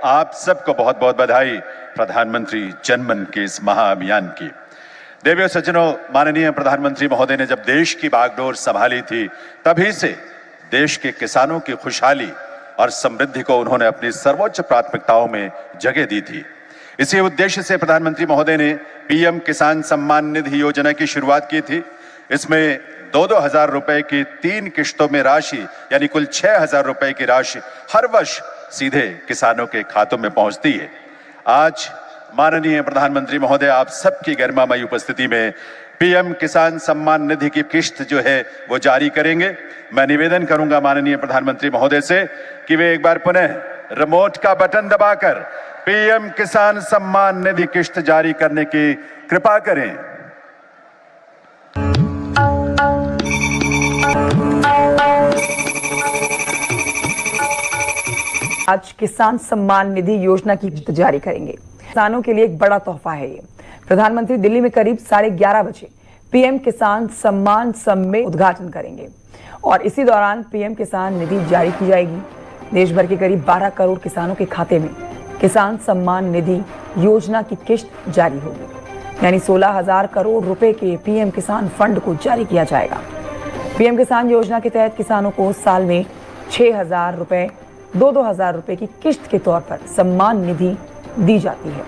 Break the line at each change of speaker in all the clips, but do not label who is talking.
आप सबको बहुत बहुत बधाई प्रधानमंत्री जनमन के इस महाअभियान की। देवियों सज्जनों, माननीय प्रधानमंत्री महोदय ने जब देश की बागडोर संभाली थी तभी से देश के किसानों की खुशहाली और समृद्धि को उन्होंने अपनी सर्वोच्च प्राथमिकताओं में जगह दी थी। इसी उद्देश्य से प्रधानमंत्री महोदय ने पीएम किसान सम्मान निधि योजना की शुरुआत की थी। इसमें 2-2 हजार रुपए की 3 किश्तों में राशि यानी कुल 6,000 रुपए की राशि हर वर्ष सीधे किसानों के खातों में पहुंचती है। आज माननीय प्रधानमंत्री महोदय आप सबकी गरिमामयी उपस्थिति में पीएम किसान सम्मान निधि की किश्त जो है वो जारी करेंगे। मैं निवेदन करूंगा माननीय प्रधानमंत्री महोदय से कि वे एक बार पुनः रिमोट का बटन दबाकर पीएम किसान सम्मान निधि किश्त जारी करने की कृपा करें।
आज किसान सम्मान निधि योजना की किश्त जारी करेंगे। किसानों के लिए एक बड़ा तोहफा है ये। प्रधानमंत्री दिल्ली में करीब 11:30 बजे पीएम किसान सम्मान सम में उद्घाटन करेंगे और इसी दौरान पीएम किसान निधि जारी की जाएगी। देश भर के करीब 12 करोड़ किसानों के खाते में किसान सम्मान निधि योजना की किश्त जारी होगी, यानी 16,000 करोड़ रुपए के पीएम किसान फंड को जारी किया जाएगा। पीएम किसान योजना के तहत किसानों को साल में 6,000 रुपए 2-2 हजार रुपए की किश्त के तौर पर सम्मान निधि दी जाती है।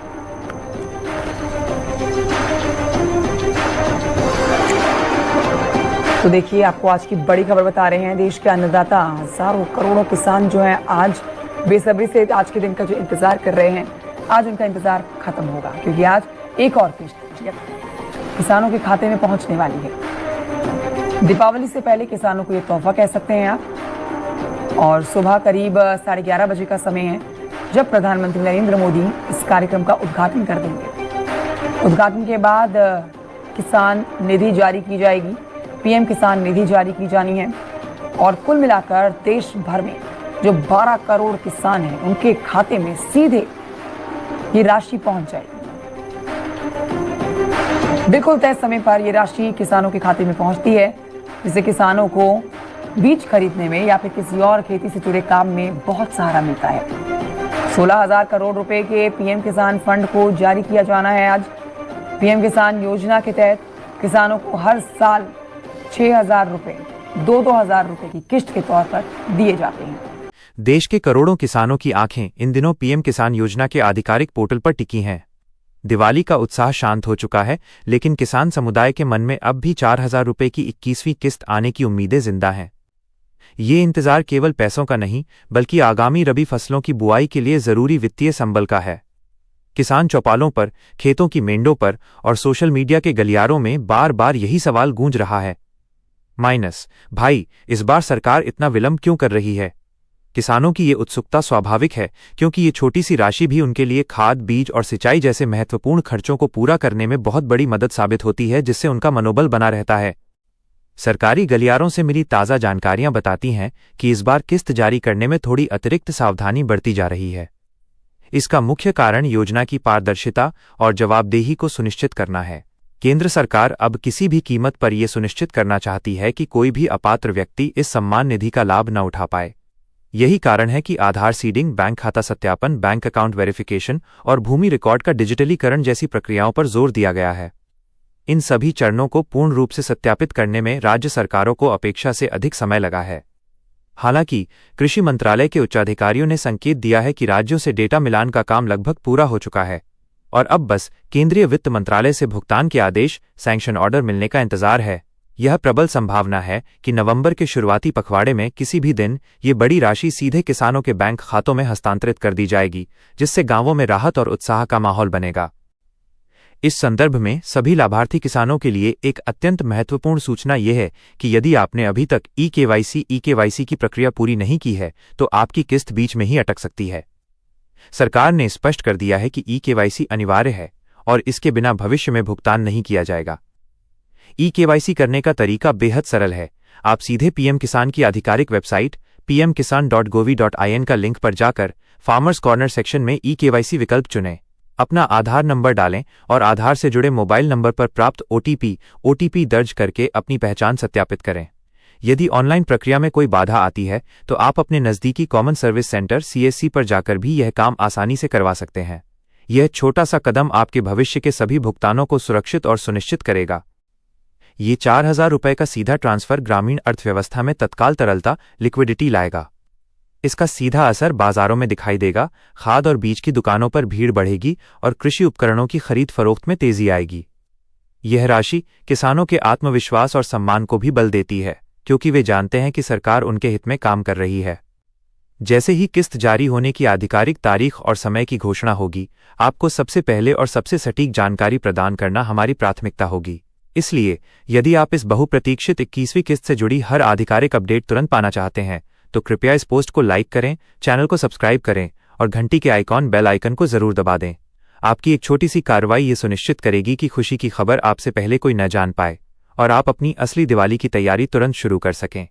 तो देखिए, आपको आज की बड़ी खबर बता रहे हैं। देश के अन्नदाता हजारों करोड़ों किसान जो हैं आज बेसब्री से आज के दिन का जो इंतजार कर रहे हैं, आज उनका इंतजार खत्म होगा क्योंकि आज एक और किश्त किसानों के खाते में पहुंचने वाली है। दीपावली से पहले किसानों को ये तोहफा कह सकते हैं आप। और सुबह करीब 11:30 बजे का समय है जब प्रधानमंत्री नरेंद्र मोदी इस कार्यक्रम का उद्घाटन कर देंगे। उद्घाटन के बाद किसान निधि जारी की जाएगी, पीएम किसान निधि जारी की जानी है और कुल मिलाकर देश भर में जो 12 करोड़ किसान हैं उनके खाते में सीधे ये राशि पहुंच जाएगी। बिल्कुल तय समय पर ये राशि किसानों के खाते में पहुंचती है, जिससे किसानों को बीज खरीदने में या फिर किसी और खेती से जुड़े काम में बहुत सहारा मिलता है। 16,000 करोड़ रुपए के पीएम किसान फंड को जारी किया जाना है आज। पीएम किसान योजना के तहत किसानों को हर साल 6,000 रुपए 2-2 हजार रुपए की किश्त के तौर पर दिए जाते हैं।
देश के करोड़ों किसानों की आंखें इन दिनों पीएम किसान योजना के आधिकारिक पोर्टल पर टिकी हैं। दिवाली का उत्साह शांत हो चुका है, लेकिन किसान समुदाय के मन में अब भी 4,000 रुपए की 21वीं किस्त आने की उम्मीदें जिंदा हैं। ये इंतजार केवल पैसों का नहीं, बल्कि आगामी रबी फसलों की बुआई के लिए जरूरी वित्तीय संबल का है। किसान चौपालों पर, खेतों की मेंढों पर और सोशल मीडिया के गलियारों में बार बार यही सवाल गूंज रहा है, भाई इस बार सरकार इतना विलंब क्यों कर रही है। किसानों की ये उत्सुकता स्वाभाविक है, क्योंकि ये छोटी सी राशि भी उनके लिए खाद, बीज और सिंचाई जैसे महत्वपूर्ण खर्चों को पूरा करने में बहुत बड़ी मदद साबित होती है, जिससे उनका मनोबल बना रहता है। सरकारी गलियारों से मिली ताज़ा जानकारियां बताती हैं कि इस बार किस्त जारी करने में थोड़ी अतिरिक्त सावधानी बरती जा रही है। इसका मुख्य कारण योजना की पारदर्शिता और जवाबदेही को सुनिश्चित करना है। केंद्र सरकार अब किसी भी कीमत पर यह सुनिश्चित करना चाहती है कि कोई भी अपात्र व्यक्ति इस सम्मान निधि का लाभ न उठा पाए। यही कारण है कि आधार सीडिंग, बैंक खाता सत्यापन, बैंक अकाउंट वेरिफिकेशन और भूमि रिकॉर्ड का डिजिटलीकरण जैसी प्रक्रियाओं पर जोर दिया गया है। इन सभी चरणों को पूर्ण रूप से सत्यापित करने में राज्य सरकारों को अपेक्षा से अधिक समय लगा है। हालांकि कृषि मंत्रालय के उच्चाधिकारियों ने संकेत दिया है कि राज्यों से डेटा मिलान का काम लगभग पूरा हो चुका है और अब बस केंद्रीय वित्त मंत्रालय से भुगतान के आदेश, सैंक्शन ऑर्डर मिलने का इंतजार है। यह प्रबल संभावना है कि नवंबर के शुरुआती पखवाड़े में किसी भी दिन ये बड़ी राशि सीधे किसानों के बैंक खातों में हस्तांतरित कर दी जाएगी, जिससे गांवों में राहत और उत्साह का माहौल बनेगा। इस संदर्भ में सभी लाभार्थी किसानों के लिए एक अत्यंत महत्वपूर्ण सूचना यह है कि यदि आपने अभी तक ई-केवाईसी की प्रक्रिया पूरी नहीं की है, तो आपकी किस्त बीच में ही अटक सकती है। सरकार ने स्पष्ट कर दिया है कि ई-केवाईसी अनिवार्य है और इसके बिना भविष्य में भुगतान नहीं किया जाएगा। ई-केवाईसी करने का तरीका बेहद सरल है। आप सीधे पीएम किसान की आधिकारिक वेबसाइट pmkisan.gov.in का लिंक पर जाकर फार्मर्स कॉर्नर सेक्शन में ई-केवाईसी विकल्प चुनें, अपना आधार नंबर डालें और आधार से जुड़े मोबाइल नंबर पर प्राप्त ओटीपी दर्ज करके अपनी पहचान सत्यापित करें। यदि ऑनलाइन प्रक्रिया में कोई बाधा आती है तो आप अपने नज़दीकी कॉमन सर्विस सेंटर CSC पर जाकर भी यह काम आसानी से करवा सकते हैं। यह छोटा सा कदम आपके भविष्य के सभी भुगतानों को सुरक्षित और सुनिश्चित करेगा। ये 4,000 रुपये का सीधा ट्रांसफर ग्रामीण अर्थव्यवस्था में तत्काल तरलता लिक्विडिटी लाएगा। इसका सीधा असर बाजारों में दिखाई देगा, खाद और बीज की दुकानों पर भीड़ बढ़ेगी और कृषि उपकरणों की खरीद फरोख्त में तेजी आएगी। यह राशि किसानों के आत्मविश्वास और सम्मान को भी बल देती है, क्योंकि वे जानते हैं कि सरकार उनके हित में काम कर रही है। जैसे ही किस्त जारी होने की आधिकारिक तारीख और समय की घोषणा होगी, आपको सबसे पहले और सबसे सटीक जानकारी प्रदान करना हमारी प्राथमिकता होगी। इसलिए यदि आप इस बहुप्रतीक्षित 21वीं किस्त से जुड़ी हर आधिकारिक अपडेट तुरंत पाना चाहते हैं तो कृपया इस पोस्ट को लाइक करें, चैनल को सब्सक्राइब करें और घंटी के आइकॉन बेल आइकन को जरूर दबा दें। आपकी एक छोटी सी कार्रवाई ये सुनिश्चित करेगी कि खुशी की खबर आपसे पहले कोई न जान पाए और आप अपनी असली दिवाली की तैयारी तुरंत शुरू कर सकें।